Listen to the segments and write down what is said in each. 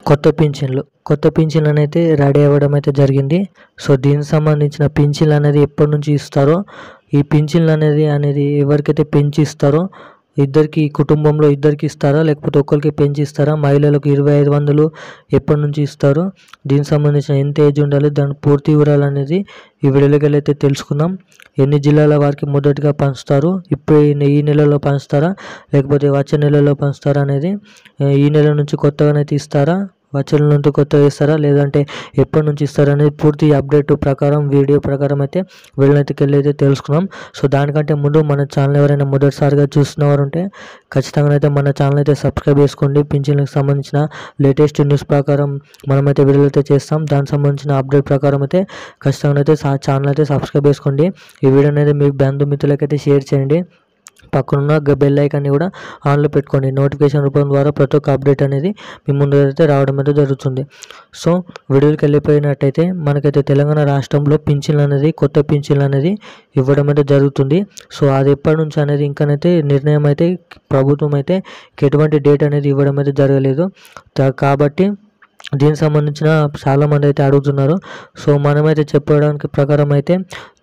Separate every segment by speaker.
Speaker 1: కొత్త పింఛన్లు అనేది రెడీ అవ్వడం అయితే జరిగింది. సో దీనికి సంబంధించిన పింఛన్లు అనేది ఎప్పటి నుంచి ఇస్తారో, ఈ పింఛన్లు అనేది ఎవరికైతే పెంచి ఇస్తారో, కుటుంబంలో ఇద్దరికి ఇస్తారా లేకపోతే ఒక్కరికి పెంచి ఇస్తారా, మహిళలకు 2500 ఎప్పటి నుంచి ఇస్తారు, దీనికి సంబంధించిన ఎంత ఏజ్ ఉండాలి, దాని పూర్తి వివరాలు అనేది ఈ వీడియోలోకి అయితే తెలుసుకుందాం. ఎన్ని జిల్లాల వారికి మొదటిగా పంచుతారు, ఇప్పుడు ఈ నెలలో పంచుతారా లేకపోతే వచ్చే నెలలో పంచుతారా అనేది, ఈ నెల నుంచి కొత్తగానైతే ఇస్తారా, వచ్చే నెల నుంచి కొత్తగా ఇస్తారా లేదంటే ఎప్పటి నుంచి ఇస్తారా అనేది పూర్తి అప్డేట్ ప్రకారం వీడియో ప్రకారం అయితే వీళ్ళనైతే వెళ్ళి తెలుసుకున్నాం. సో దానికంటే ముందు మన ఛానల్ ఎవరైనా మొదటిసారిగా చూస్తున్నవారు ఉంటే ఖచ్చితంగా అయితే మన ఛానల్ అయితే సబ్స్క్రైబ్ చేసుకోండి. పింఛన్లకు సంబంధించిన లేటెస్ట్ న్యూస్ ప్రకారం మనమైతే వీడియోలు అయితే చేస్తాం. దానికి సంబంధించిన అప్డేట్ ప్రకారం అయితే ఖచ్చితంగా అయితే ఛానల్ అయితే సబ్స్క్రైబ్ చేసుకోండి. ఈ వీడియో అనేది మీ బంధుమిత్రులకైతే షేర్ చేయండి. పక్కనున్న బెల్ ఐకాన్ని కూడా ఆన్లో పెట్టుకోండి. నోటిఫికేషన్ రూపం ద్వారా ప్రతి ఒక్క అప్డేట్ అనేది మీ ముందు అయితే రావడం అయితే జరుగుతుంది. సో వీడియోకి వెళ్ళిపోయినట్టయితే మనకైతే తెలంగాణ రాష్ట్రంలో కొత్త పింఛన్లు అనేది ఇవ్వడం అయితే జరుగుతుంది. సో అది ఎప్పటి నుంచి అనేది ఇంకానైతే నిర్ణయం అయితే ప్రభుత్వం అయితే ఎటువంటి డేట్ అనేది ఇవ్వడం అయితే జరగలేదు. కాబట్టి దీనికి సంబంధించిన చాలామంది అయితే అడుగుతున్నారు. సో మనమైతే చెప్పడానికి ప్రకారం అయితే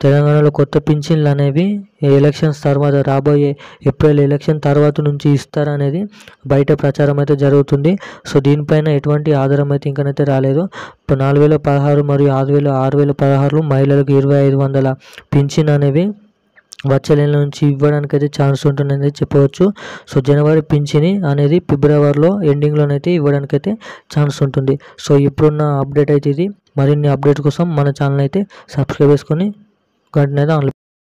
Speaker 1: తెలంగాణలో కొత్త పింఛన్లు అనేవి ఎలక్షన్స్ తర్వాత, రాబోయే ఏప్రిల్ ఎలక్షన్ తర్వాత నుంచి ఇస్తారనేది బయట ప్రచారం అయితే జరుగుతుంది. సో దీనిపైన ఎటువంటి ఆధారం అయితే ఇంకనైతే రాలేదు. 4016 మరియు 6016 మహిళలకు 2500 పింఛన్ అనేవి వచ్చే నెల నుంచి ఇవ్వడానికి అయితే ఛాన్స్ ఉంటుందని చెప్పవచ్చు. సో జనవరి పింఛని అనేది ఫిబ్రవరిలో ఎండింగ్లోనైతే ఇవ్వడానికి అయితే ఛాన్స్ ఉంటుంది. సో ఇప్పుడున్న అప్డేట్ అయితే ఇది. మరిన్ని అప్డేట్ కోసం మన ఛానల్ అయితే సబ్స్క్రైబ్ చేసుకొని గంటనైతే ఆన్లో